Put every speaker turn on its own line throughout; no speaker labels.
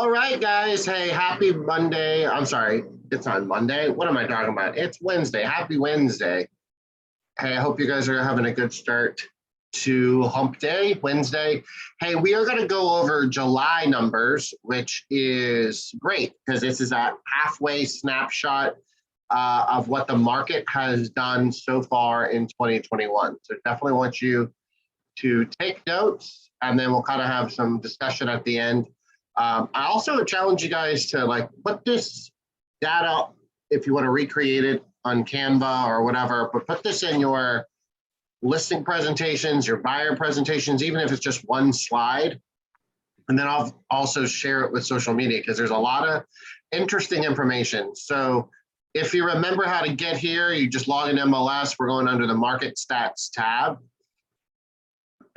All right, guys. Hey, happy Monday. I'm sorry, it's not Monday. What am I talking about? It's Wednesday. Happy Wednesday. Hey, I hope you guys are having a good start to Hump Day, Wednesday. Hey, we are going to go over July numbers, which is great because this is a halfway snapshot of what the market has done so far in 2021. So definitely want you to take notes, and then we'll kind of have some discussion at the end. I also challenge you guys to put this data, if you want to recreate it on Canva or whatever, but put this in your listing presentations, your buyer presentations, even if it's just one slide. And then I'll also share it with social media because there's a lot of interesting information. So if you remember how to get here, you just log in MLS. We're going under the market stats tab.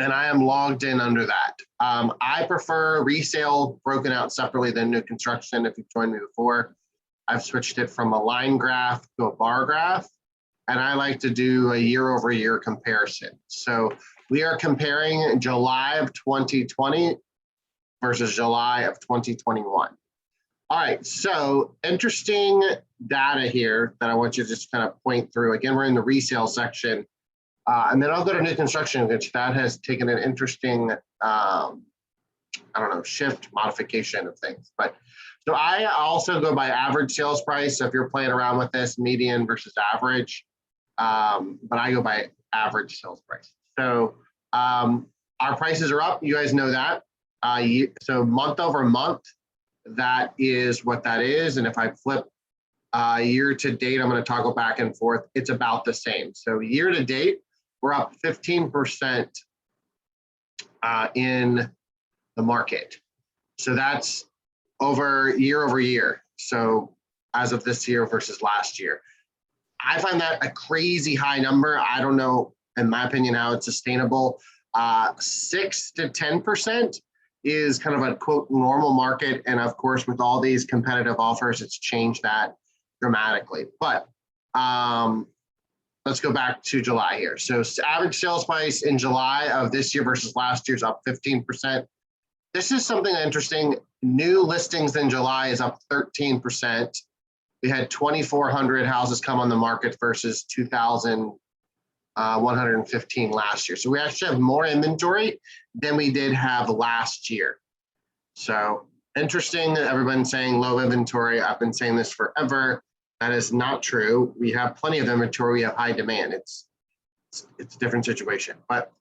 And I am logged in under that. I prefer resale broken out separately than new construction. If you've joined me before, I've switched it from a line graph to a bar graph, and I like to do a year over year comparison. So we are comparing July of 2020 versus July of 2021. All right, so interesting data here that I want you to just kind of point through. Again, we're in the resale section. And then I'll go to new construction, which that has taken an interesting, shift, modification of things. But so I also go by average sales price. So if you're playing around with this, median versus average, but I go by average sales price. So our prices are up. You guys know that. So month over month, that is what that is. And if I flip year to date, I'm going to toggle back and forth. It's about the same. So year to date, we're up 15% in the market. So that's over year. So as of this year versus last year. I find that a crazy high number. I don't know, in my opinion, how it's sustainable. 6 to 10% is kind of a quote normal market. And of course, with all these competitive offers, it's changed that dramatically. But let's go back to July here. So average sales price in July of this year versus last year is up 15%. This is something interesting. New listings in July is up 13%. We had 2,400 houses come on the market versus 2,115 last year. So we actually have more inventory than we did have last year. So interesting. Everyone's saying low inventory. I've been saying this forever. That is not true. We have plenty of inventory. We have high demand. It's a different situation. But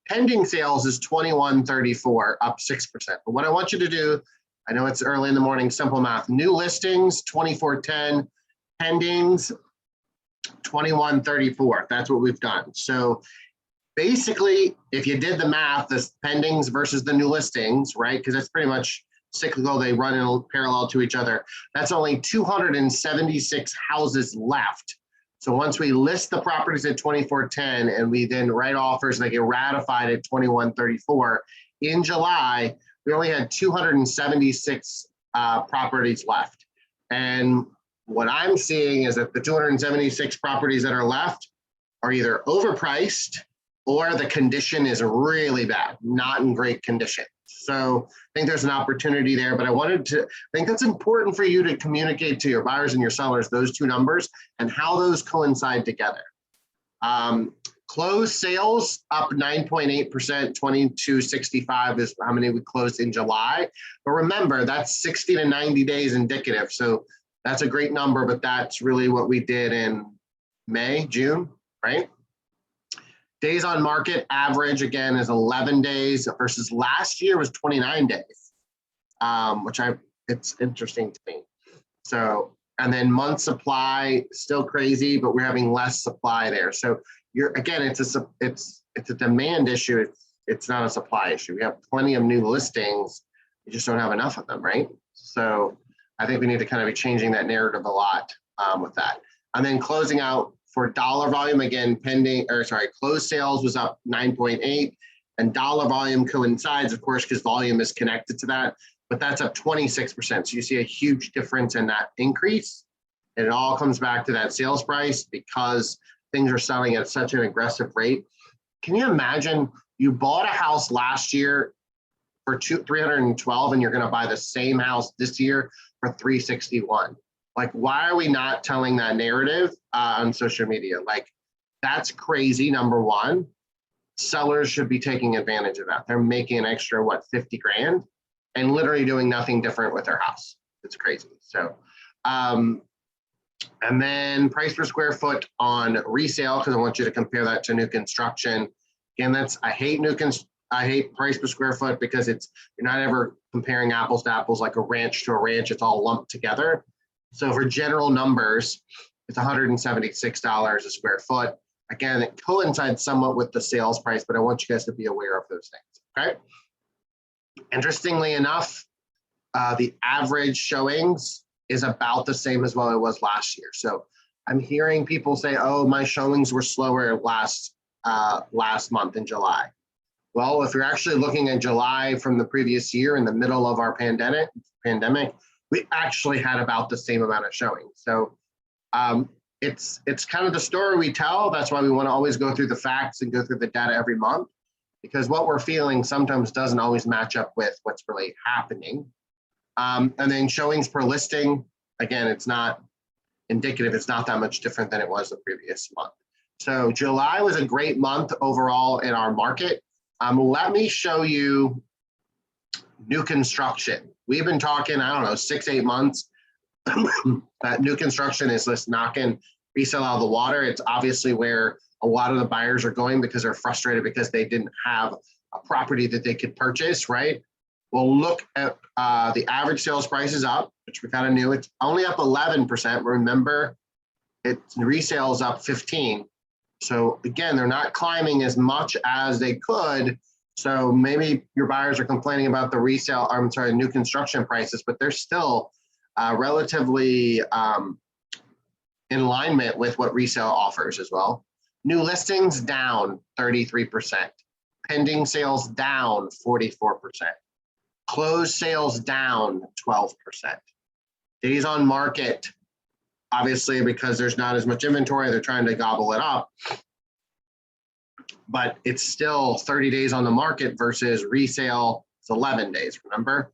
pending sales is 2134, up 6%. But what I want you to do, I know it's early in the morning, simple math. New listings, 2410. Pendings, 2134. That's what we've done. So basically, if you did the math, the pendings versus the new listings, right? Because that's pretty much cyclical, they run in parallel to each other. That's only 276 houses left. So once we list the properties at 2410 and we then write offers, they get ratified at 2134, in July, we only had 276 properties left. And what I'm seeing is that the 276 properties that are left are either overpriced or the condition is really bad, not in great condition. So I think there's an opportunity there, but I think that's important for you to communicate to your buyers and your sellers, those two numbers and how those coincide together. Closed sales up 9.8%, 2265 is how many we closed in July. But remember, that's 60 to 90 days indicative. So that's a great number, but that's really what we did in May, June, right? Days on market average, again, is 11 days versus last year was 29 days, it's interesting to me. So, and then month supply, still crazy, but we're having less supply there. So again, it's a demand issue. It's not a supply issue. We have plenty of new listings. We just don't have enough of them, right? So I think we need to kind of be changing that narrative a lot with that. And then closing out, for dollar volume, again, closed sales was up 9.8, and dollar volume coincides, of course, because volume is connected to that, but that's up 26%. So you see a huge difference in that increase. And it all comes back to that sales price because things are selling at such an aggressive rate. Can you imagine you bought a house last year for 312 and you're going to buy the same house this year for 361. Like, why are we not telling that narrative on social media? Like, that's crazy, number one. Sellers should be taking advantage of that. They're making an extra, what, 50 grand and literally doing nothing different with their house. It's crazy. So, and then price per square foot on resale, because I want you to compare that to new construction. Again, I hate price per square foot because you're not ever comparing apples to apples, like a ranch to a ranch. It's all lumped together. So for general numbers, it's $176 a square foot. Again, it coincides somewhat with the sales price, but I want you guys to be aware of those things, okay? Interestingly enough, the average showings is about the same as what it was last year. So I'm hearing people say, oh, my showings were slower last month in July. Well, if you're actually looking at July from the previous year in the middle of our pandemic, we actually had about the same amount of showings. So it's kind of the story we tell. That's why we want to always go through the facts and go through the data every month, because what we're feeling sometimes doesn't always match up with what's really happening. And then showings per listing, again, it's not indicative. It's not that much different than it was the previous month. So July was a great month overall in our market. Let me show you new construction. We've been talking, I don't know, 6-8 months that new construction is just knocking resale out of the water. It's obviously where a lot of the buyers are going because they're frustrated because they didn't have a property that they could purchase, right? We'll look at the average sales price is up, which we kind of knew. It's only up 11%. Remember, resale is up 15%. So again, they're not climbing as much as they could. So maybe your buyers are complaining about the new construction prices, but they're still relatively in alignment with what resale offers as well. New listings down 33%. Pending sales down 44%. Closed sales down 12%. Days on market, obviously because there's not as much inventory, they're trying to gobble it up. But it's still 30 days on the market versus resale, it's 11 days, remember?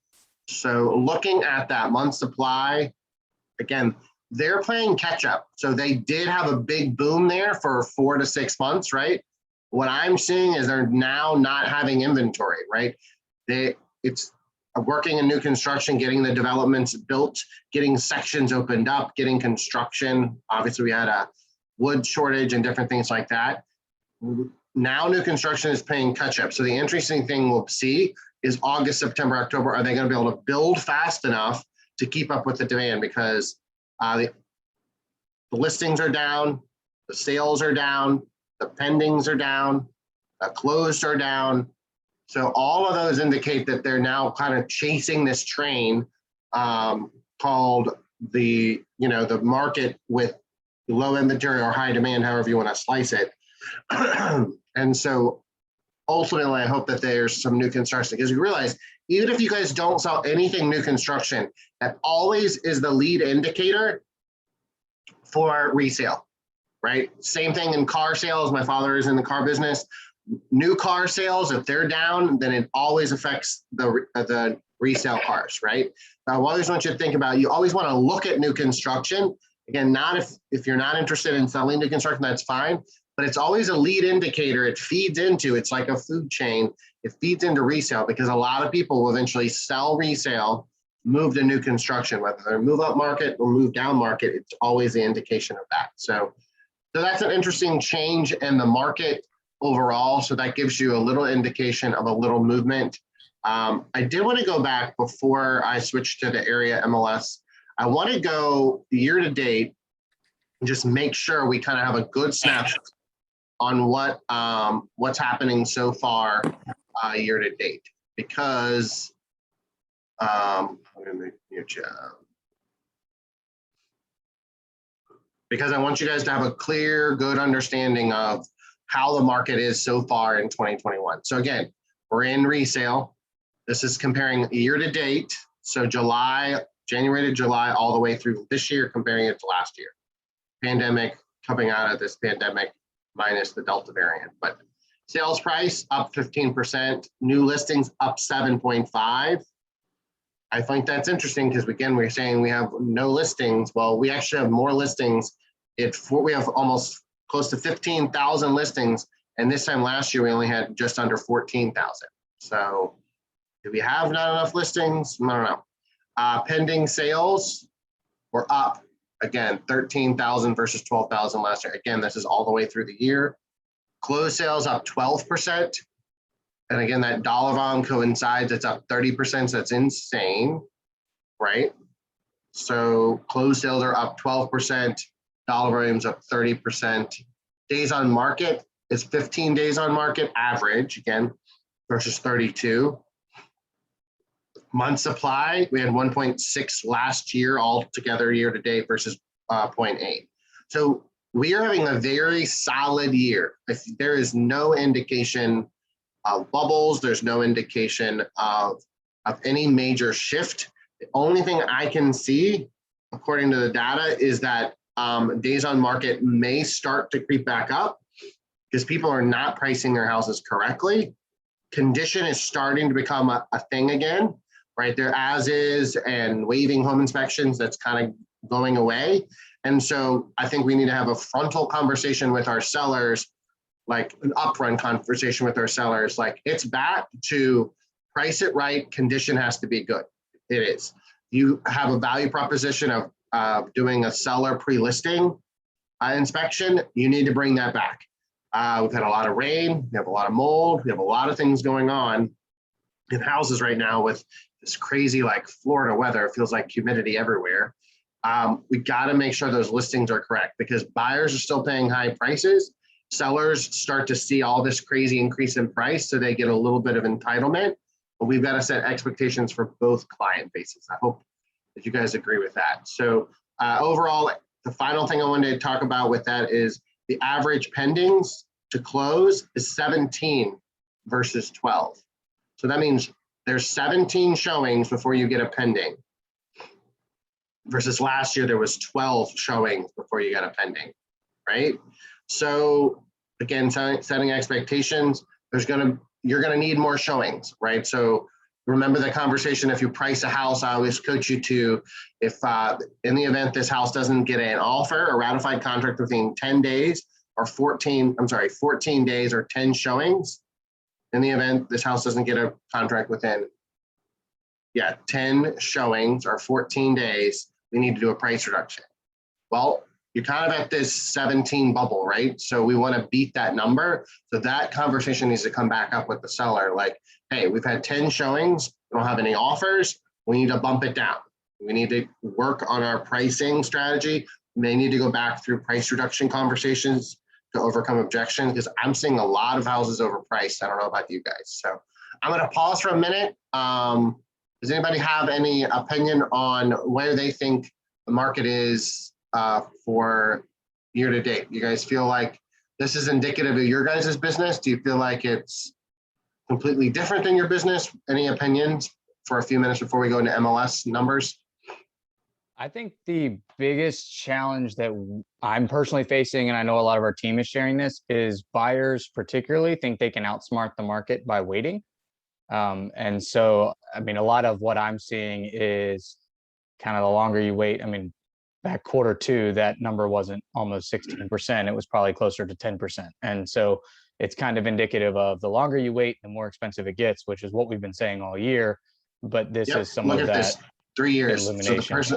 So looking at that month supply, again, they're playing catch up. So they did have a big boom there for 4 to 6 months, right? What I'm seeing is they're now not having inventory, right? It's working in new construction, getting the developments built, getting sections opened up, getting construction. Obviously, we had a wood shortage and different things like that. Now new construction is playing catch up. So the interesting thing we'll see is August, September, October, are they going to be able to build fast enough to keep up with the demand? Because the listings are down, the sales are down, the pendings are down, the closed are down. So all of those indicate that they're now kind of chasing this train called the market with low inventory or high demand, however you want to slice it. And so ultimately, I hope that there's some new construction, because you realize even if you guys don't sell anything new construction, that always is the lead indicator for resale, right? Same thing in car sales. My father is in the car business. New car sales, if they're down, then it always affects the resale cars, right? I always want you to think about, you always want to look at new construction. Again, not if you're not interested in selling new construction, that's fine, but it's always a lead indicator. It feeds into, it's like a food chain. It feeds into resale, because a lot of people will eventually sell resale, move to new construction, whether they're move up market or move down market. It's always the indication of that. So that's an interesting change in the market overall. So that gives you a little indication of a little movement. I did want to go back before I switch to the area MLS. I want to go year to date and just make sure we kind of have a good snapshot on what's happening so far year to date, because I'm going to mute you. Because I want you guys to have a clear, good understanding of how the market is so far in 2021. So again, we're in resale. This is comparing year to date. So January to July, all the way through this year, comparing it to last year. Pandemic, coming out of this pandemic, minus the Delta variant. But Sales price up 15%, new listings up 7.5. I think that's interesting because again, we're saying we have no listings. Well, we actually have more listings. We have almost close to 15,000 listings. And this time last year, we only had just under 14,000. So do we have not enough listings? I don't know. Pending sales were up, again, 13,000 versus 12,000 last year. Again, this is all the way through the year. Closed sales up 12%. And again, that dollar volume coincides, it's up 30%, so that's insane, right? So closed sales are up 12%, dollar volume's up 30%. Days on market is 15 days on market average, again, versus 32. Month supply, we had 1.6 last year altogether year to date versus 0.8. So we are having a very solid year. If there is no indication of bubbles, there's no indication of any major shift. The only thing I can see, according to the data, is that days on market may start to creep back up because people are not pricing their houses correctly. Condition is starting to become a thing again, right? There as is and waiving home inspections, that's kind of going away. And so I think we need to have a frontal conversation with our sellers, like an upfront conversation with our sellers, like it's back to price it right, condition has to be good. It is. You have a value proposition of doing a seller pre-listing inspection, you need to bring that back. We've had a lot of rain, we have a lot of mold, we have a lot of things going on in houses right now with this crazy like Florida weather. It feels like humidity everywhere. We got to make sure those listings are correct because buyers are still paying high prices. Sellers start to see all this crazy increase in price, so they get a little bit of entitlement, but we've got to set expectations for both client bases. I hope that you guys agree with that. So overall, the final thing I wanted to talk about with that is the average pendings to close is 17 versus 12. So that means there's 17 showings before you get a pending versus last year there was 12 showings before you got a pending, right? So again, setting expectations, you're gonna need more showings, right? So remember the conversation, if you price a house, I always coach you to, if in the event this house doesn't get an offer, a ratified contract within 10 days or 14 days or 10 showings, in the event this house doesn't get a contract within 10 showings or 14 days, we need to do a price reduction. Well, you're kind of at this 17 bubble, right? So we want to beat that number. So that conversation needs to come back up with the seller. Like, hey, we've had 10 showings, we don't have any offers. We need to bump it down. We need to work on our pricing strategy. We may need to go back through price reduction conversations to overcome objections because I'm seeing a lot of houses overpriced. I don't know about you guys. So I'm going to pause for a minute. Does anybody have any opinion on where they think the market is for year to date? You guys feel like this is indicative of your guys' business? Do you feel like it's completely different than your business? Any opinions for a few minutes before we go into MLS numbers?
I think the biggest challenge that I'm personally facing, and I know a lot of our team is sharing this, is buyers particularly think they can outsmart the market by waiting. And so, I mean, a lot of what I'm seeing is kind of the longer you wait. I mean, back Q2, that number wasn't almost 16%. It was probably closer to 10%. And so it's kind of indicative of the longer you wait, the more expensive it gets, which is what we've been saying all year. But this is some of that.
This 3 years. So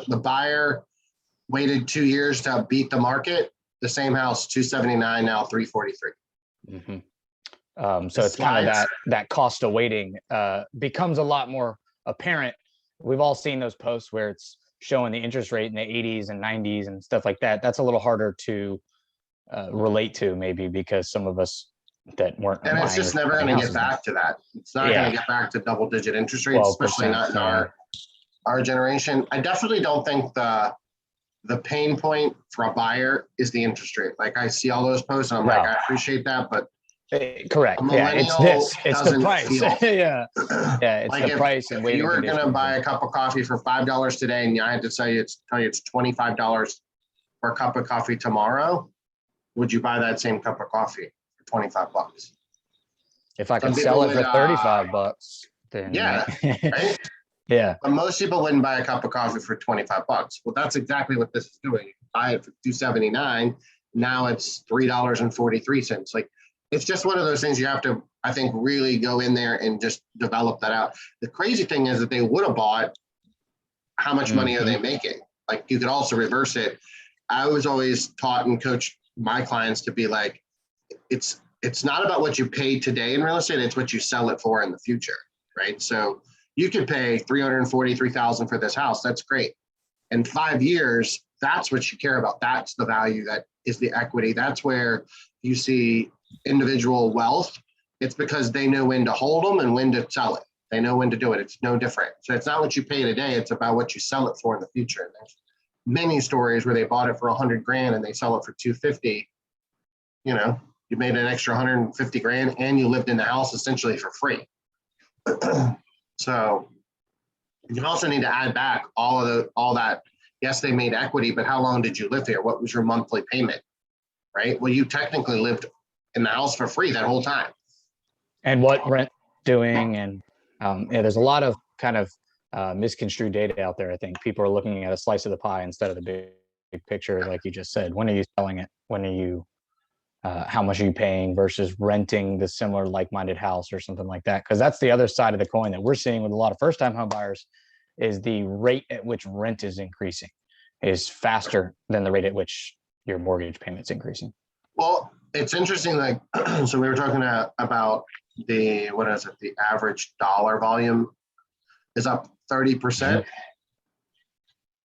the buyer waited 2 years to beat the market. The same house, 279, now 343.
Mm-hmm. So it's kind of that cost of waiting becomes a lot more apparent. We've all seen those posts where it's showing the interest rate in the 80s and 90s and stuff like that. That's a little harder to relate to maybe because some of us that weren't.
And it's just never going to get back to that. It's not going to get back to double-digit interest rates, especially not in our generation. I definitely don't think the pain point for a buyer is the interest rate. Like I see all those posts and I'm like, I appreciate that, but
correct. Yeah, it's the price. Yeah, it's
like
the price and waiting.
You were going to buy a cup of coffee for $5 today, and I had to tell you it's $25 for a cup of coffee tomorrow. Would you buy that same cup of coffee for $25?
If I
Some
could sell
people
it for
would,
35 bucks, then
yeah, right?
yeah.
But most people wouldn't buy a cup of coffee for 25 bucks. Well, that's exactly what this is doing. Buy it for 279. Now it's $3.43. Like, it's just one of those things you have to, I think, really go in there and just develop that out. The crazy thing is that they would have bought, how much money are they making? Like, you could also reverse it. I was always taught and coached my clients to be like, it's not about what you pay today in real estate, it's what you sell it for in the future, right? So you could pay $343,000 for this house. That's great. In 5 years, that's what you care about. That's the value, that is the equity. That's where you see individual wealth. It's because they know when to hold them and when to sell it. They know when to do it. It's no different. So it's not what you pay today. It's about what you sell it for in the future. And there's many stories where they bought it for 100 grand and they sell it for 250. You know, you made an extra 150 grand and you lived in the house essentially for free. So you also need to add back all that. Yes, they made equity, but how long did you live here? What was your monthly payment? Right? Well, you technically lived in the house for free that whole time.
And what rent doing, and yeah, there's a lot of kind of misconstrued data out there. I think people are looking at a slice of the pie instead of the big picture, like you just said. When are you selling it? When are you? How much are you paying versus renting the similar like-minded house or something like that? Because that's the other side of the coin that we're seeing with a lot of first-time home buyers, is the rate at which rent is increasing is faster than the rate at which your mortgage payment's increasing.
Well, it's interesting. Like, so we were talking about the average dollar volume is up 30%.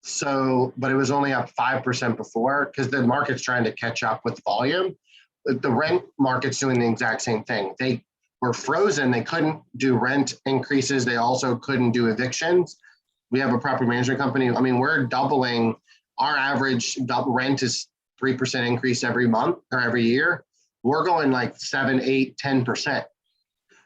So, but it was only up 5% before, because the market's trying to catch up with volume. The rent market's doing the exact same thing. They were frozen. They couldn't do rent increases. They also couldn't do evictions. We have a property management company. I mean, we're doubling our average rent is 3% increase every month or every year. We're going like 7, 8, 10%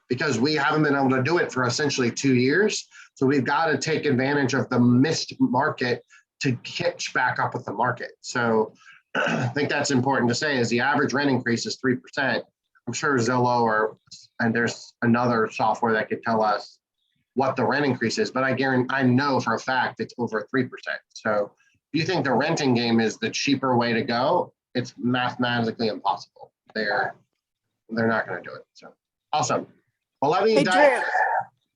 because we haven't been able to do it for essentially 2 years. So we've got to take advantage of the missed market to catch back up with the market. So I think that's important to say, is the average rent increase is 3%. I'm sure Zillow and there's another software that could tell us what the rent increase is, but I know for a fact it's over 3%. So if you think the renting game is the cheaper way to go, it's mathematically impossible. They're not going to do it. So awesome. Well, let me
Hey,
dive.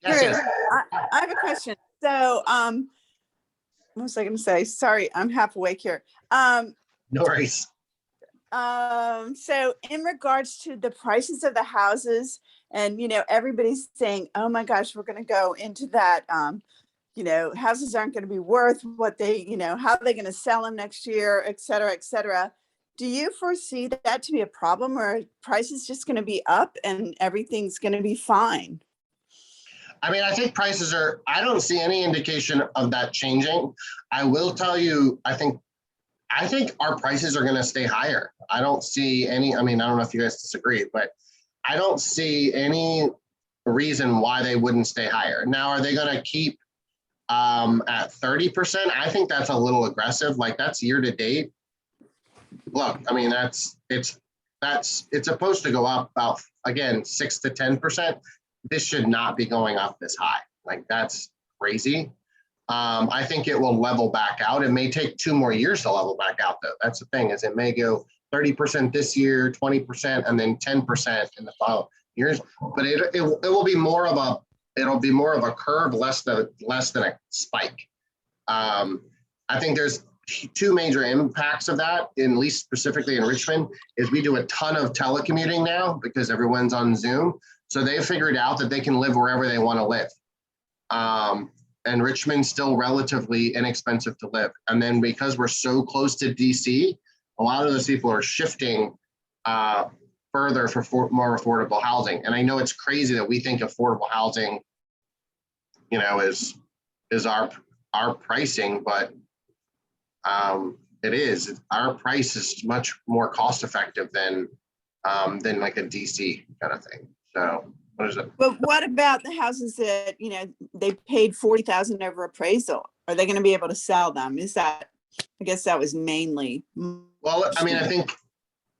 Drew,
Yes.
I have a question. So, what was I going to say? Sorry, I'm half awake here.
No worries.
So in regards to the prices of the houses, and, everybody's saying, oh my gosh, we're going to go into that, houses aren't going to be worth what they, how are they going to sell them next year, et cetera, et cetera. Do you foresee that to be a problem, or prices just going to be up and everything's going to be fine?
I mean, I think I don't see any indication of that changing. I will tell you, I think our prices are going to stay higher. I don't see any, I don't know if you guys disagree, but I don't see any reason why they wouldn't stay higher. Now, are they going to keep at 30%? I think that's a little aggressive. Like, that's year to date. Look, it's supposed to go up about, again, 6 to 10%. This should not be going up this high. Like, that's crazy. I think it will level back out. It may take 2 more years to level back out, though. That's the thing, is it may go 30% this year, 20%, and then 10% in the following years. But it will be more of a curve, less than a spike. I think there's 2 major impacts of that, at least specifically in Richmond, is we do a ton of telecommuting now because everyone's on Zoom. So they figured out that they can live wherever they want to live. And Richmond's still relatively inexpensive to live. And then because we're so close to DC, a lot of those people are shifting further for more affordable housing. And I know it's crazy that we think affordable housing, is our pricing, but it is. Our price is much more cost effective than like a DC kind of thing. So what is it?
But what about the houses that, they paid $40,000 over appraisal? Are they going to be able to sell them? I guess that was mainly.
Well, I think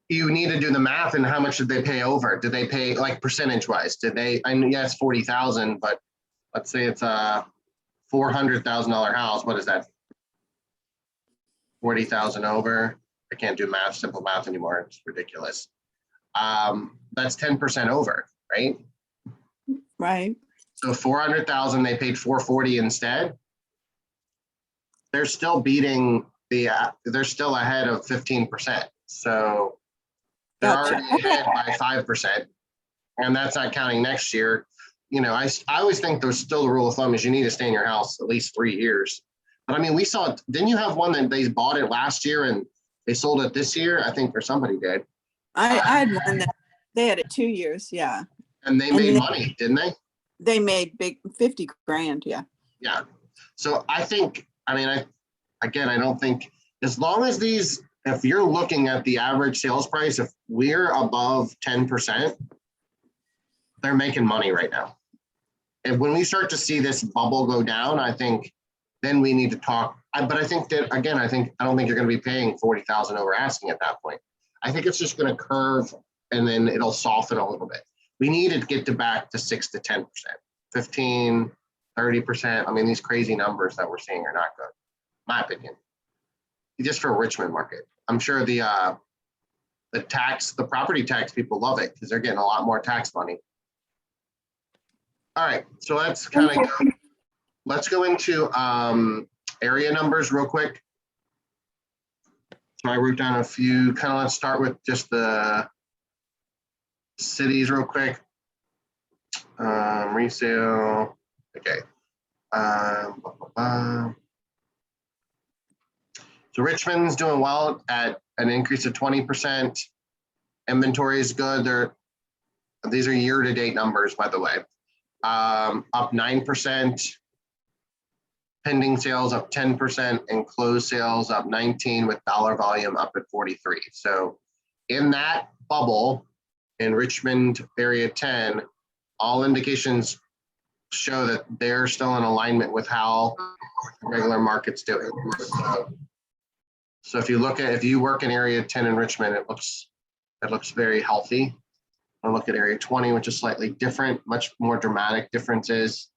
you need to do the math and how much did they pay over? Did they pay like percentage wise? Did they, I mean, yes, 40,000, but let's say it's a $400,000 house. What is that? 40,000 over. I can't do math, simple math anymore. It's ridiculous. That's 10% over, right?
Right.
So 400,000, they paid 440 instead. They're still beating the, they're still ahead of 15%. So they're
Gotcha.
already ahead by 5%. And that's not counting next year. You know, I always think there's still the rule of thumb is you need to stay in your house at least 3 years. But I mean, we saw, didn't you have one that they bought it last year and they sold it this year? I think, or somebody did.
I had one that they had it 2 years. Yeah.
And they made money, didn't they?
They made big 50 grand. Yeah.
Yeah. So I think, I mean, I don't think, as long as these, if you're looking at the average sales price, if we're above 10%, they're making money right now. And when we start to see this bubble go down, I think then we need to talk. But I think that, again, I don't think you're going to be paying 40,000 over asking at that point. I think it's just going to curve and then it'll soften a little bit. We need to get back to 6 to 10%, 15, 30%. I mean, these crazy numbers that we're seeing are not good, my opinion. Just for Richmond market. I'm sure the property tax people love it because they're getting a lot more tax money. All right, so let's kind of go into area numbers real quick. So I wrote down a few, kind of let's start with just the cities real quick. Resale, okay. So Richmond's doing well at an increase of 20%. Inventory is good. These are year-to-date numbers, by the way. Up 9%. Pending sales up 10% and closed sales up 19 with dollar volume up at 43. So in that bubble in Richmond area 10, all indications show that they're still in alignment with how regular market's doing. So if you work in area 10 in Richmond, it looks very healthy. I'll look at area 20, which is slightly different, much more dramatic differences.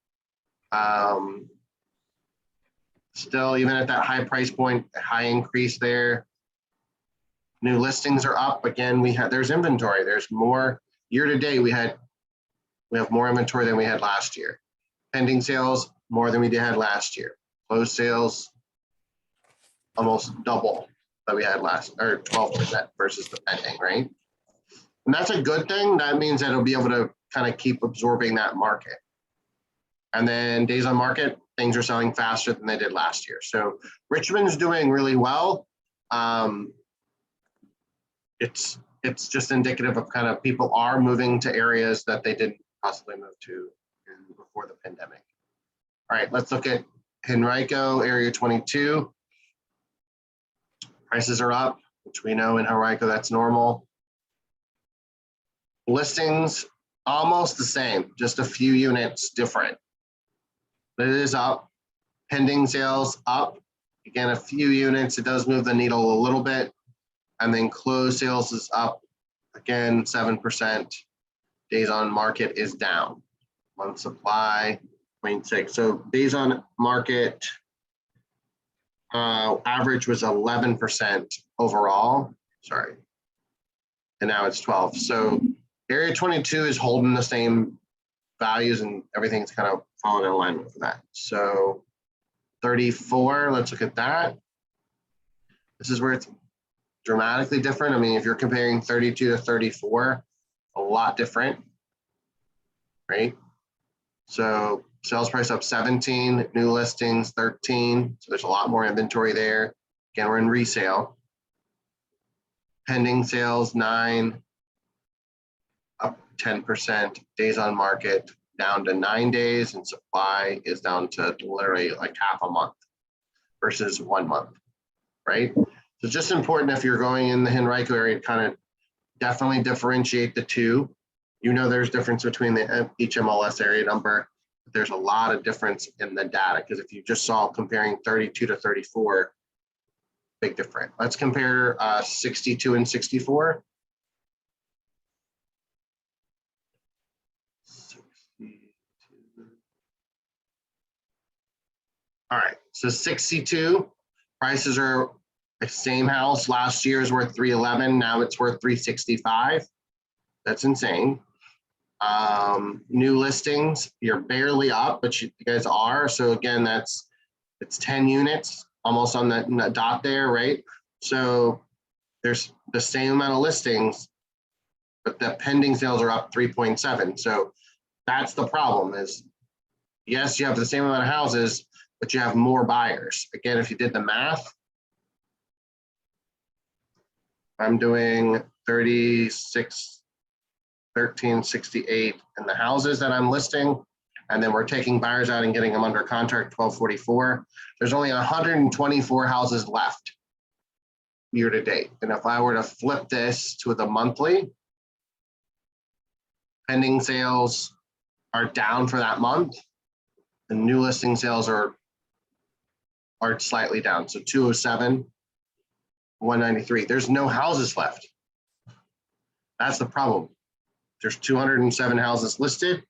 Still, even at that high price point, a high increase there. New listings are up. Again, there's inventory. There's more year to date. We have more inventory than we had last year. Pending sales, more than we had last year. Closed sales, almost double that we had or 12% versus the pending, right? And that's a good thing. That means that it'll be able to kind of keep absorbing that market. And then days on market, things are selling faster than they did last year. So Richmond's doing really well. It's just indicative of kind of people are moving to areas that they didn't possibly move to before the pandemic. All right, let's look at Henrico, area 22. Prices are up, which we know in Henrico, that's normal. Listings, almost the same, just a few units different. But it is up. Pending sales up. Again, a few units. It does move the needle a little bit. And then closed sales is up. Again, 7%. Days on market is down. Month supply, 0.6. So days on market average was 11% overall. Sorry. And now it's 12. So area 22 is holding the same values and everything's kind of falling in alignment with that. So 34, let's look at that. This is where it's dramatically different. I mean, if you're comparing 32 to 34, a lot different, right? So sales price up 17, new listings 13. So there's a lot more inventory there. Again, we're in resale. Pending sales 9, up 10%. Days on market down to 9 days, and supply is down to literally like half a month versus 1 month, right? So just important if you're going in the Henrico area to kind of definitely differentiate the two. You know there's difference between each MLS area number. But there's a lot of difference in the data because if you just saw comparing 32 to 34, big difference. Let's compare 62 and 64. All right, so 62 prices are the same house. Last year's worth 311. Now it's worth 365. That's insane. New listings, you're barely up, but you guys are. So again, it's 10 units almost on the dot there, right? So there's the same amount of listings, but the pending sales are up 3.7. So that's the problem is, yes, you have the same amount of houses, but you have more buyers. Again, if you did the math, I'm doing 1368 in the houses that I'm listing, and then we're taking buyers out and getting them under contract 1244. There's only 124 houses left year to date. And if I were to flip this to the monthly, pending sales are down for that month, and new listing sales are slightly down. So 207, 193. There's no houses left. That's the problem. There's 207 houses listed,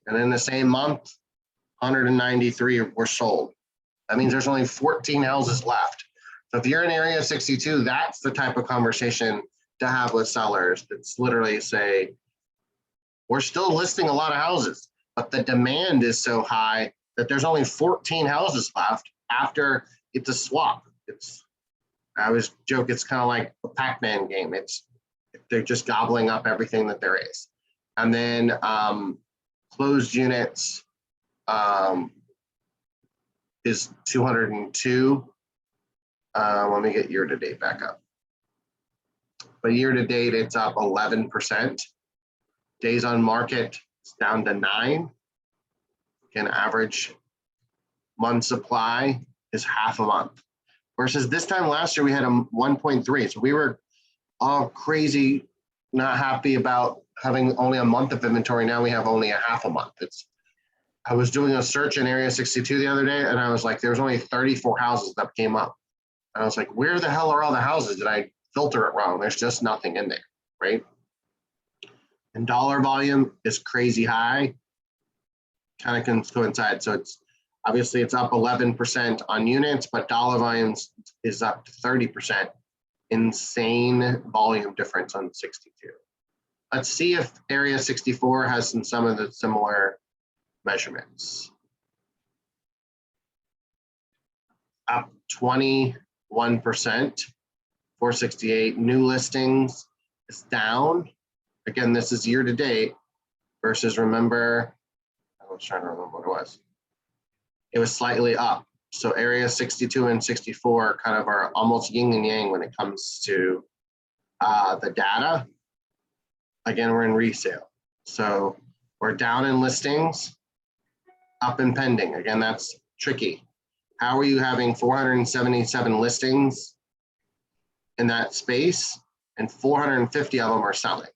and in the same month, 193 were sold. That means there's only 14 houses left. So if you're in Area 62, that's the type of conversation to have with sellers. It's literally say, we're still listing a lot of houses, but the demand is so high that there's only 14 houses left after it's a swap. I always joke, it's kind of like a Pac-Man game. They're just gobbling up everything that there is. And then closed units is 202. Let me get year to date back up. But year to date, it's up 11%. Days on market, it's down to 9. Again, average month supply is half a month. Versus this time last year, we had a 1.3. So we were all crazy, not happy about having only a month of inventory. Now we have only a half a month. I was doing a search in Area 62 the other day, and I was like, there was only 34 houses that came up. And I was like, where the hell are all the houses? Did I filter it wrong? There's just nothing in there, right? And dollar volume is crazy high, kind of can coincide. So obviously it's up 11% on units, but dollar volumes is up to 30%. Insane volume difference on 62. Let's see if Area 64 has some of the similar measurements. Up 21%, 468. New listings is down. Again, this is year to date versus, remember, I was trying to remember what it was. It was slightly up. So Area 62 and 64 kind of are almost yin and yang when it comes to the data. Again, we're in resale. So we're down in listings, up in pending. Again, that's tricky. How are you having 477 listings in that space and 450 of them are selling?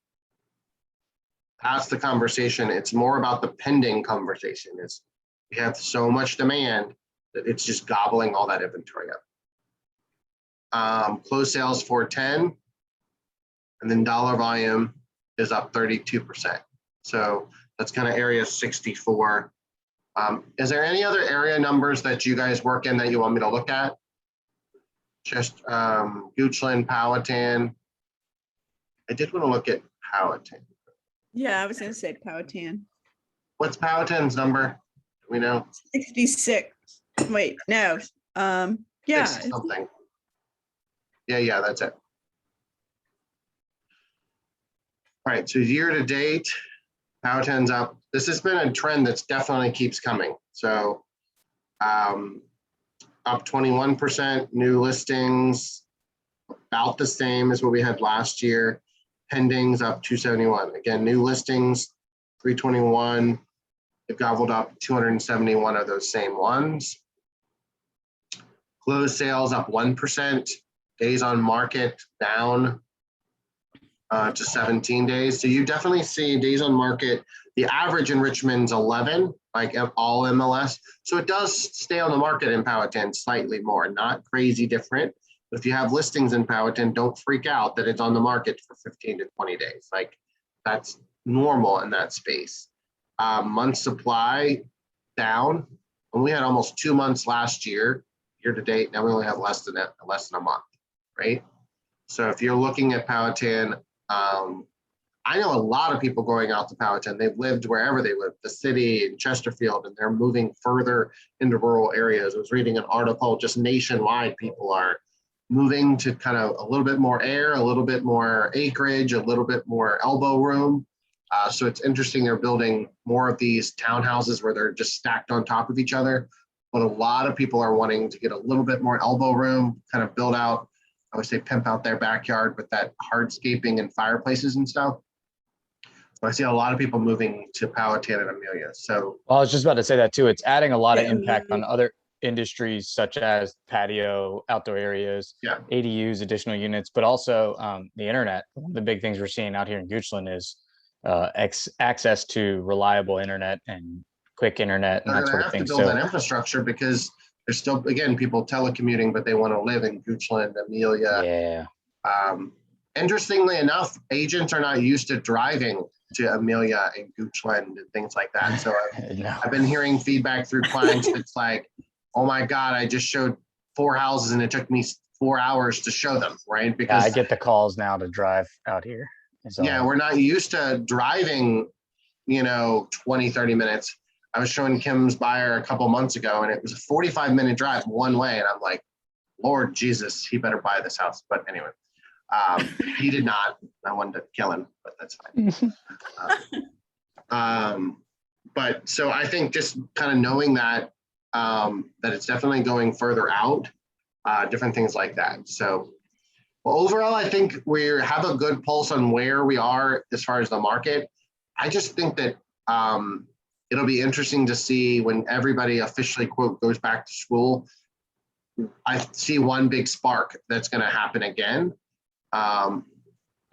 That's the conversation. It's more about the pending conversation. We have so much demand that it's just gobbling all that inventory up. Closed sales 410, and then dollar volume is up 32%. So that's kind of Area 64. Is there any other area numbers that you guys work in that you want me to look at? Just Goochland, Powhatan. I did want to look at Powhatan.
Yeah, I was going to say Powhatan.
What's Powhatan's number? Do we know?
66. Wait, no. Yeah.
60 something. Yeah, that's it. All right, so year to date, Powhatan's up. This has been a trend that's definitely keeps coming. So up 21%, new listings, about the same as what we had last year. Pendings up 271. Again, new listings, 321. They've gobbled up 271 of those same ones. Closed sales up 1%. Days on market down to 17 days. So you definitely see days on market. The average in Richmond's 11, like all MLS. So it does stay on the market in Powhatan slightly more, not crazy different. But if you have listings in Powhatan, don't freak out that it's on the market for 15 to 20 days. Like that's normal in that space. Month supply down. And we had almost 2 months last year to date. Now we only have less than a month, right? So if you're looking at Powhatan, I know a lot of people going out to Powhatan. They've lived wherever they live, the city in Chesterfield, and they're moving further into rural areas. I was reading an article just nationwide, people are moving to kind of a little bit more air, a little bit more acreage, a little bit more elbow room. So it's interesting. They're building more of these townhouses where they're just stacked on top of each other. But a lot of people are wanting to get a little bit more elbow room, kind of build out, I would say pimp out their backyard with that hardscaping and fireplaces and stuff. So I see a lot of people moving to Powhatan and Amelia. So
Well, I was just about to say that too. It's adding a lot of
Yeah,
impact on
Amelia.
other industries such as patio, outdoor areas,
yeah,
ADUs, additional units, but also the internet. One of the big things we're seeing out here in Goochland is access to reliable internet and quick internet and
they're
that
going
sort
to
of
have to
thing.
build that
So
infrastructure because there's still, again, people telecommuting, but they want to live in Goochland, Amelia.
yeah,
Interestingly enough, agents are not used to driving to Amelia and Goochland and things like that. So
no,
I've been hearing feedback through clients that's like, oh my God, I just showed 4 houses and it took me 4 hours to show them, right?
yeah,
Because
I get the calls now to drive out here. So
yeah, we're not used to driving, 20, 30 minutes. I was showing Kim's buyer a couple months ago and it was a 45-minute drive one way. And I'm like, Lord Jesus, he better buy this house. But anyway, he did not. I wanted to kill him, but that's fine. But so I think just kind of knowing that, that it's definitely going further out, different things like that. So well, overall, I think we have a good pulse on where we are as far as the market. I just think that it'll be interesting to see when everybody officially, quote, goes back to school. I see one big spark that's going to happen again.
I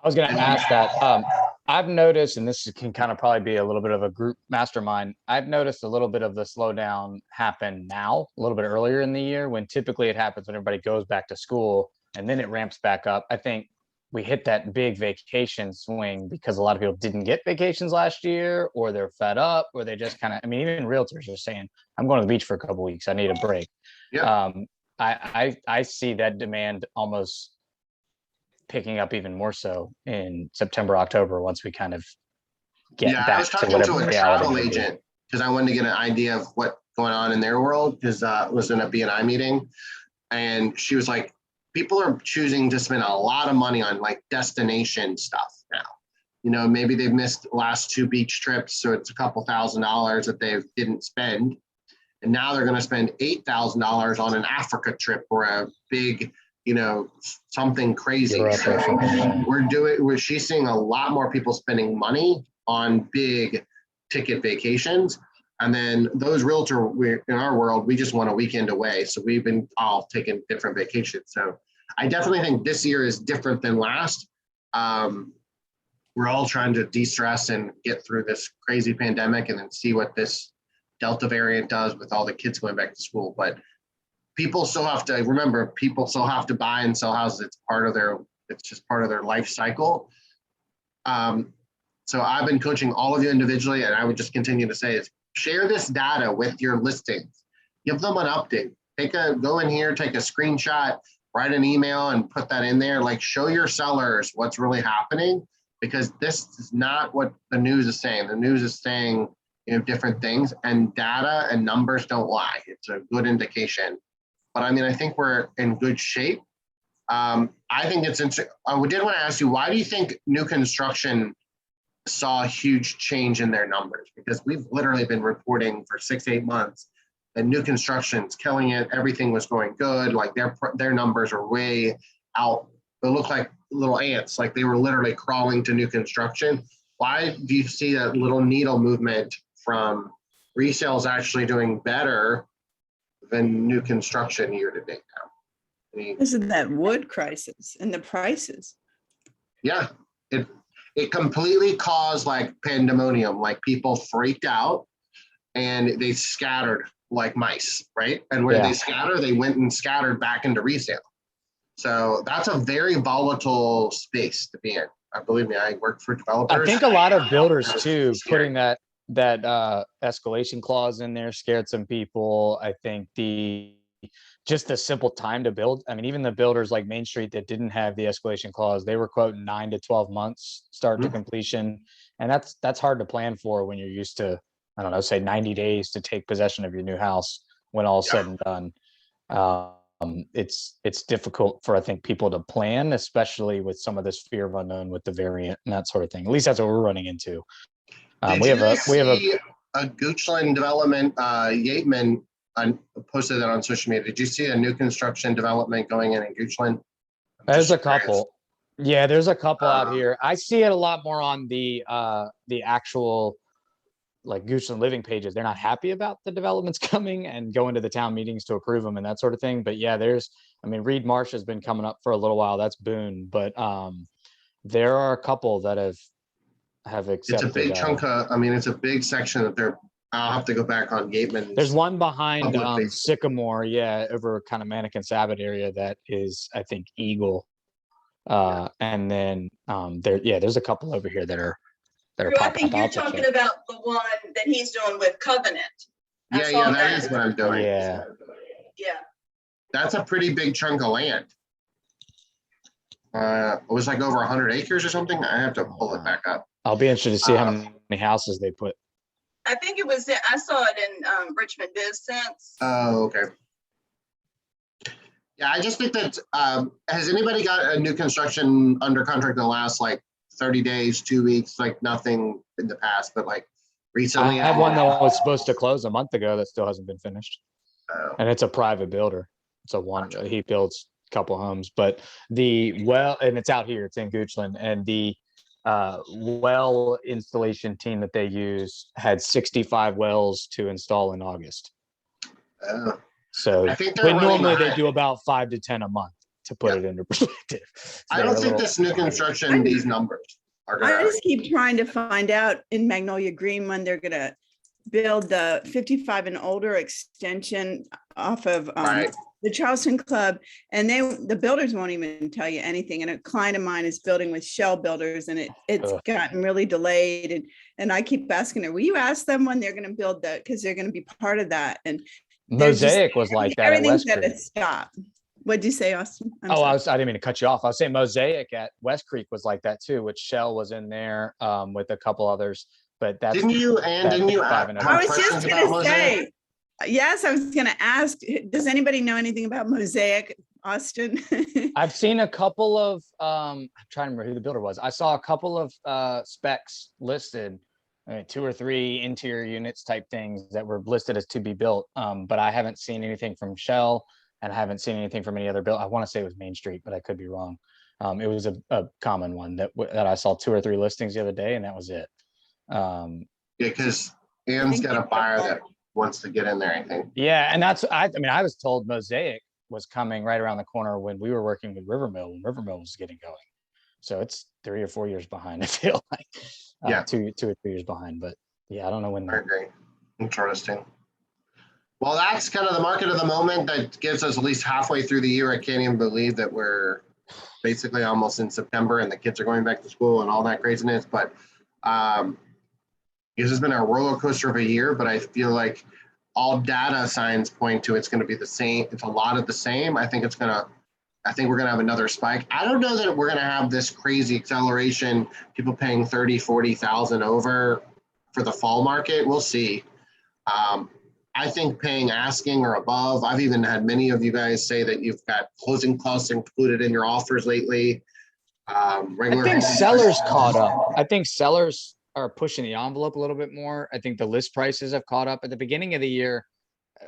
was going to ask that. I've noticed, and this can kind of probably be a little bit of a group mastermind. I've noticed a little bit of the slowdown happen now, a little bit earlier in the year, when typically it happens when everybody goes back to school and then it ramps back up. I think we hit that big vacation swing because a lot of people didn't get vacations last year, or they're fed up, or they just kind of, I mean, even realtors are saying, I'm going to the beach for a couple of weeks. I need a break.
Yeah.
I see that demand almost picking up even more so in September, October, once we kind of get
I
back
was
to
talking
whatever
to a
reality
travel
may be.
agent because I wanted to get an idea of what's going on in their world because it was in a BNI meeting. And she was like, people are choosing to spend a lot of money on like destination stuff now. Maybe they've missed the last 2 beach trips, so it's a couple $1,000s that they didn't spend. And now they're going to spend $8,000 on an Africa trip or a big, something crazy.
Europe or something.
She's seeing a lot more people spending money on big ticket vacations. And then those in our world, we just want a weekend away. So we've been all taking different vacations. So I definitely think this year is different than last. We're all trying to de-stress and get through this crazy pandemic and then see what this Delta variant does with all the kids going back to school. But people still have to remember, people still have to buy and sell houses. It's just part of their life cycle. So I've been coaching all of you individually, and I would just continue to say is share this data with your listings. Give them an update. Go in here, take a screenshot, write an email and put that in there. Like show your sellers what's really happening, because this is not what the news is saying. The news is saying different things, and data and numbers don't lie. It's a good indication. But I mean, I think we're in good shape. I think it's interesting. I did want to ask you, why do you think new construction saw a huge change in their numbers? Because we've literally been reporting for 6-8 months that new construction's killing it. Everything was going good. Like their numbers are way out. They look like little ants. Like they were literally crawling to new construction. Why do you see that little needle movement from resales actually doing better than new construction year to date now?
Isn't that wood crisis and the prices?
Yeah, it completely caused like pandemonium. Like people freaked out and they scattered like mice, right? And where they scatter, they went and scattered back into resale. So that's a very volatile space to be in. Believe me, I work for developers.
I think a lot of builders too, putting that that escalation clause in there scared some people. I think just the simple time to build. I mean, even the builders like Main Street that didn't have the escalation clause, they were quoting 9 to 12 months start to completion. And that's hard to plan for when you're used to, I don't know, say 90 days to take possession of your new house when all's said and done. It's difficult for, I think, people to plan, especially with some of this fear of unknown with the variant and that sort of thing. At least that's what we're running into.
We have a Goochland development, Yateman posted that on social media. Did you see a new construction development going in Goochland?
There's a couple. Yeah, there's a couple out here. I see it a lot more on the actual like Goochland living pages. They're not happy about the developments coming and going to the town meetings to approve them and that sort of thing. But yeah, I mean, Reed Marsh has been coming up for a little while. That's Boone, but there are a couple that have accepted.
It's a big chunk of, I mean, it's a big section that I'll have to go back on Gateman.
There's one behind Sycamore, over kind of Mannequin Sabbath area that is, I think, Eagle. And then there's a couple over here that are
Drew, I think you're talking about the one that he's doing with Covenant.
That is what I'm doing.
Yeah.
That's a pretty big chunk of land. It was like over 100 acres or something. I have to pull it back up.
I'll be interested to see how many houses they put.
I think it was, I saw it in Richmond Biz Sense.
Oh, okay. Yeah, I just think that, has anybody got a new construction under contract in the last like 30 days, 2 weeks, like nothing in the past, but like recently?
I have one that was supposed to close a month ago that still hasn't been finished.
Oh.
And it's a private builder. He builds a couple homes, but and it's out here, it's in Goochland, and the well installation team that they use had 65 wells to install in August. So normally they do about 5 to 10 a month, to put it into perspective. So
I don't think this new construction, these numbers are
I just keep trying to find out in Magnolia Green when they're gonna build the 55 and older extension off of the Charleston Club, and the builders won't even tell you anything. And a client of mine is building with Shell Builders, and it's gotten really delayed. And I keep asking her, will you ask them when they're going to build that? Because they're going to be part of that. And
Mosaic was like that.
Everything's got to stop. What'd you say, Austin?
I didn't mean to cut you off. I was saying Mosaic at West Creek was like that too, which Shell was in there with a couple others. But that's
didn't you
I was just going to say. Yes, I was going to ask, does anybody know anything about Mosaic, Austin?
I've seen a couple of, I'm trying to remember who the builder was. I saw a couple of specs listed, 2 or 3 interior units type things that were listed as to be built. But I haven't seen anything from Shell, and I haven't seen anything from any other build. I want to say it was Main Street, but I could be wrong. It was a common one that I saw 2 or 3 listings the other day, and that was it.
Because Ann's got a buyer that wants to get in there, I think.
Yeah, and I was told Mosaic was coming right around the corner when we were working with Rivermill, when Rivermill was getting going. So it's 3 or 4 years behind, I feel like. 2 or 3 years behind, but yeah, I don't know when.
I agree. Interesting. Well, that's kind of the market of the moment. That gives us at least halfway through the year. I can't even believe that we're basically almost in September and the kids are going back to school and all that craziness. But this has been a roller coaster of a year, but I feel like all data signs point to it's going to be the same. It's a lot of the same. I think we're going to have another spike. I don't know that we're going to have this crazy acceleration, people paying 30, 40,000 over for the fall market. We'll see. I think paying asking or above. I've even had many of you guys say that you've got closing costs included in your offers lately.
I think sellers caught up. I think sellers are pushing the envelope a little bit more. I think the list prices have caught up. At the beginning of the year,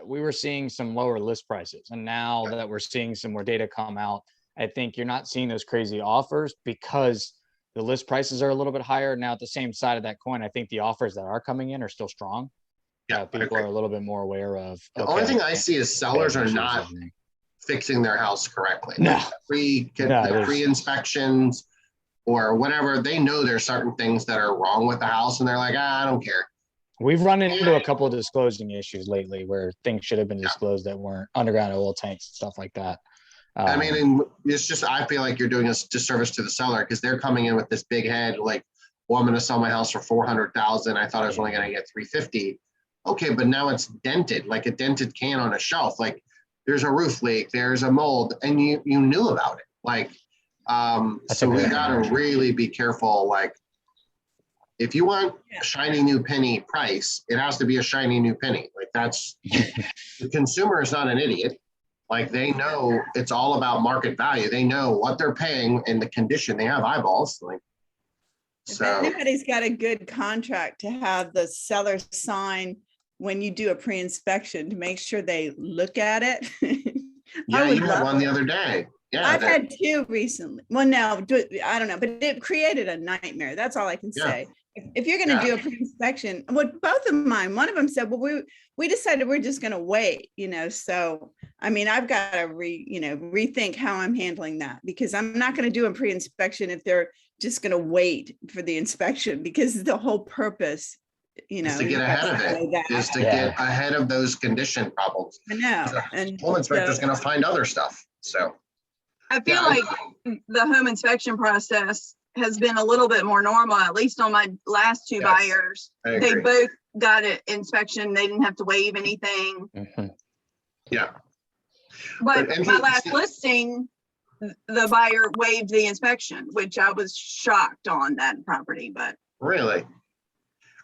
we were seeing some lower list prices. And now that we're seeing some more data come out, I think you're not seeing those crazy offers because the list prices are a little bit higher. Now, at the same side of that coin, I think the offers that are coming in are still strong.
Yeah,
people are a little bit more aware of.
The only thing I see is sellers are not fixing their house correctly.
No.
Pre-inspections or whatever, they know there's certain things that are wrong with the house and they're like, I don't care.
We've run into a couple of disclosing issues lately where things should have been disclosed that weren't, underground oil tanks and stuff like that.
I mean, it's just, I feel like you're doing a disservice to the seller because they're coming in with this big head, like, well, I'm going to sell my house for 400,000. I thought I was only going to get 350. Okay, but now it's dented, like a dented can on a shelf. Like there's a roof leak, there's a mold, and you knew about it. Like, so we got to really be careful. Like, if you want a shiny new penny price, it has to be a shiny new penny. Like that's, the consumer is not an idiot. Like they know it's all about market value. They know what they're paying and the condition. They have eyeballs. Like,
If
so
anybody's got a good contract to have the seller sign when you do a pre-inspection to make sure they look at it.
yeah,
I would
you had
love
one the
it.
other day. Yeah,
I've had two recently. Well, no, I don't know, but it created a nightmare. That's all I can
Yeah.
say. If you're going to do a pre-inspection, what both of mine, one of them said, well, we decided we're just going to wait, so, I mean, I've got to rethink how I'm handling that, because I'm not going to do a pre-inspection if they're just going to wait for the inspection, because the whole purpose,
is to get ahead of it, is to get ahead of those condition problems.
I know.
The
And
home inspector's going to find other stuff. So
I feel like the home inspection process has been a little bit more normal, at least on my last two buyers.
I
They
agree.
both got an inspection. They didn't have to waive anything.
Yeah.
But
But
my last listing, the buyer waived the inspection, which I was shocked on that property, but
Really?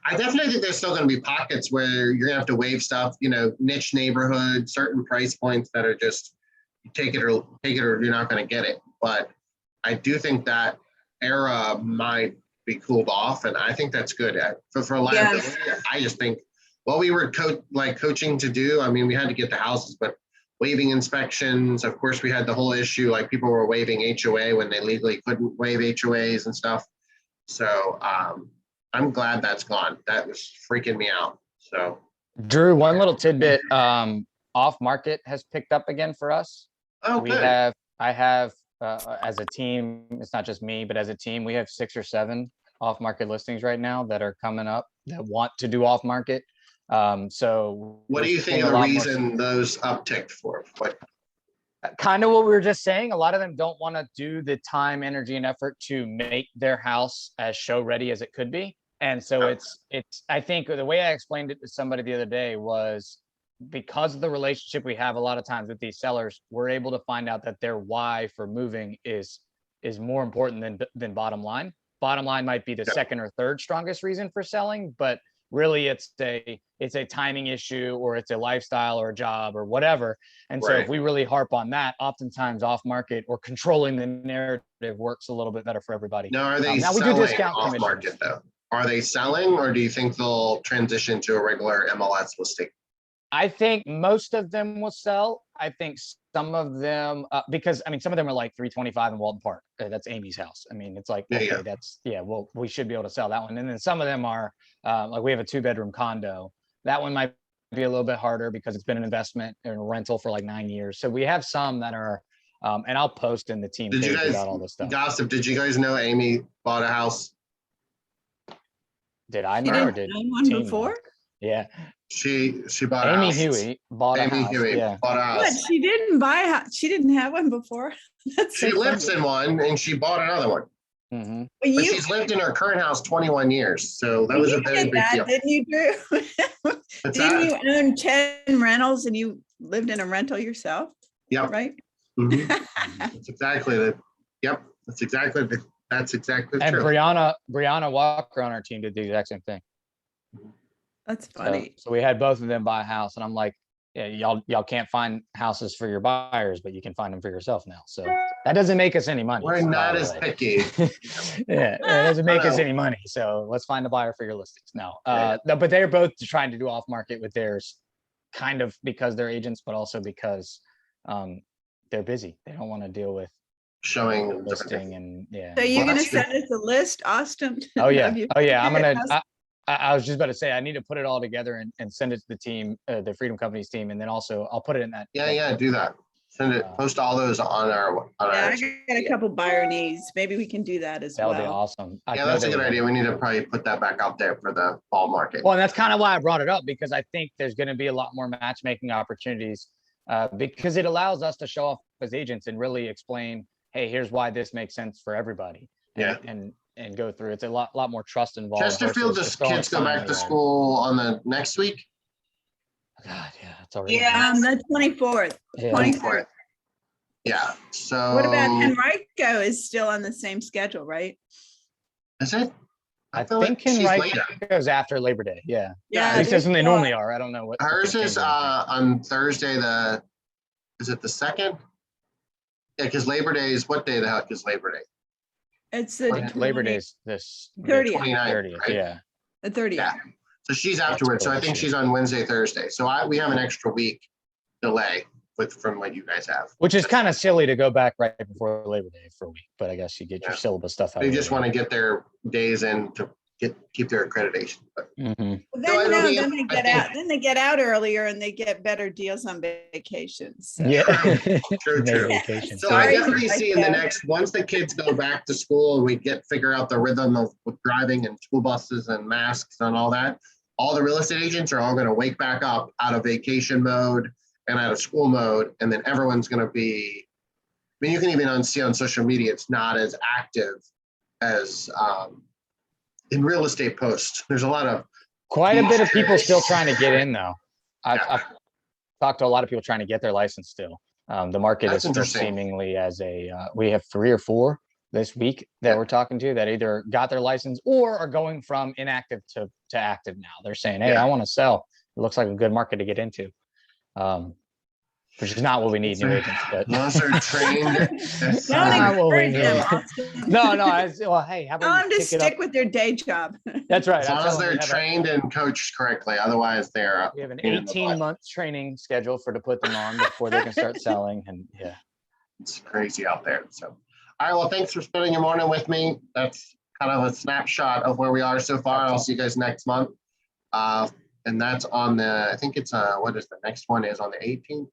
I definitely think there's still going to be pockets where you're going to have to waive stuff, niche neighborhood, certain price points that are just take it or you're not going to get it. But I do think that era might be cooled off, and I think that's good. For liability, I just think what we were coaching to do, I mean, we had to get the houses, but waiving inspections, of course, we had the whole issue, like people were waiving HOA when they legally couldn't waive HOAs and stuff. So I'm glad that's gone. That was freaking me out. So
Drew, one little tidbit, off market has picked up again for us. I have, as a team, it's not just me, but as a team, we have 6 or 7 off market listings right now that are coming up that want to do off market. So
what do you think the reason those upticked for? What?
Kind of what we were just saying. A lot of them don't want to do the time, energy, and effort to make their house as show ready as it could be. And so it's, I think the way I explained it to somebody the other day was, because of the relationship we have a lot of times with these sellers, we're able to find out that their why for moving is more important than bottom line. Bottom line might be the second or third strongest reason for selling, but really it's a timing issue, or it's a lifestyle or a job or whatever. And so if we really harp on that, oftentimes off market or controlling the narrative works a little bit better for everybody.
Now, are they
now we
selling
do discount
off
commissions.
market though? Are they selling, or do you think they'll transition to a regular MLS listing?
I think most of them will sell. I think some of them, because I mean, some of them are like 325 in Walton Park. That's Amy's house. I mean, it's like, okay, that's, well, we should be able to sell that one. And then some of them are like, we have a 2-bedroom condo. That one might be a little bit harder because it's been an investment and a rental for like 9 years. So we have some that are, and I'll post in the team
Did you
page
guys,
about all this stuff.
Gossip, did you guys know Amy bought a house?
Did I
You
know, or
didn't
did
own one
team know?
before?
Yeah.
She bought a
Amy
house.
Huey bought a
Amy
house.
Huey
Yeah.
bought a
But
house.
she didn't buy a house. She didn't have one before. That's
She
so
lives
funny.
in one, and she bought another one.
Mm-hmm.
But
But
you
she's lived in her current house 21 years. So that was a very
did
big
that,
deal.
didn't you, Drew?
What's
Didn't
that?
you own 10 rentals and you lived in a rental yourself?
Yep.
Right?
Mhm. That's exactly the. Yep. That's exactly
And
true.
Brianna Walker on our team did the exact same thing.
That's funny.
So we had both of them buy a house, and I'm like, yeah, y'all can't find houses for your buyers, but you can find them for yourself now. So that doesn't make us any money.
We're
by
not
the
as
way.
picky.
Yeah, it doesn't make us
know.
any money. So let's find a buyer for your listings. No,
Yeah.
no, but they're both trying to do off market with theirs, kind of because they're agents, but also because they're busy. They don't want to deal with
Showing
the
different
listing
things.
and yeah.
So you're
Well,
going to
that's good.
send us a list, Austin?
Oh yeah.
of your
Oh yeah.
house?
I was just about to say, I need to put it all together and send it to the team, the Freedom Companies team. And then also I'll put it in that.
Yeah. Do that. Send it. Post all those on our.
Yeah, I got a couple buyer needs. Maybe we can do that as
That would be
well.
awesome. I
Yeah,
know
that's a
they
good
would.
idea. We need to probably put that back out there for the fall market.
Well, and that's kind of why I brought it up, because I think there's going to be a lot more matchmaking opportunities because it allows us to show off as agents and really explain, hey, here's why this makes sense for everybody.
Yeah.
And and go through. It's a lot more trust involved.
Chesterfield,
versus
the
just throwing a
kids go
sign
back
in
to
the air.
school on the next week.
God, yeah, it's already.
Yeah.
The 24th.
Yeah.
23rd.
Yeah, so.
What about Henrico is still on the same schedule, right?
Is it?
I
feel like
think
she's
Henrico
later.
goes after Labor Day. Yeah.
Yeah,
At least that's when they
they're-
normally are. I don't know what. if
Hers
they've
is
changed anything.
on Thursday, is it the 2nd? Yeah, because Labor Day is, what day the heck is Labor Day?
It's the
Labor Day's this
30th.
29th, right?
Yeah.
The 30th.
Yeah. So she's
That's
afterwards. So I
cool.
think she's on Wednesday, Thursday. So we have an extra week delay from what you guys have.
Which is kind of silly to go back right before Labor Day for a week, but I guess you get your
Yeah.
syllabus stuff out.
They just want to get their days in to keep their accreditation. But
to.
No, it'll be-
Then they
I
get
think-
out. Then they get out earlier and they get better deals on vacations. So.
Yeah.
True,
May
true.
vacation.
So I
Sorry,
definitely see in the
yeah.
next, once the kids go back to school and we figure out the rhythm of driving and school buses and masks and all that, all the real estate agents are all going to wake back up out of vacation mode and out of school mode. And then everyone's going to be, I mean, you can even see on social media, it's not as active as in real estate posts. There's a lot of,
Quite a bit of people still trying to get in though. I've
Yeah.
talked to a lot of people trying to get their license still. The market
That's
is still
interesting.
seemingly as we have 3 or 4 this week that
Yeah.
we're talking to that either got their license or are going from inactive to active now. They're saying, hey,
Yeah.
I want to sell. It looks like a good market to get into. Which is not what we need new agents, but
those are trained.
Don't
Not what we
encourage them,
need.
Austin.
well, hey, have
Tell them to
pick it up.
stick with their day job.
That's right.
As
I
long
tell
as
them
they're trained and coached correctly, otherwise they're.
we have an
pain in the butt.
18-month training schedule to put them on before they can start selling. And yeah.
It's crazy out there. So, all right. Well, thanks for spending your morning with me. That's kind of a snapshot of where we are so far. I'll see you guys next month. And that's on I think it's what is the next one is on the 18th.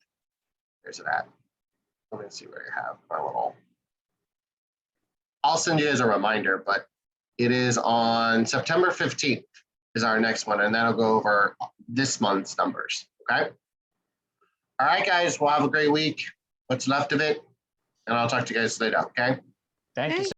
Where's it at? Let me see where you have my little. I'll send you as a reminder, but it is on September 15th is our next one, and that'll go over this month's numbers. Okay. All right, guys. Well, have a great week. What's left of it, and I'll talk to you guys later. Okay.
Thank you.
Thank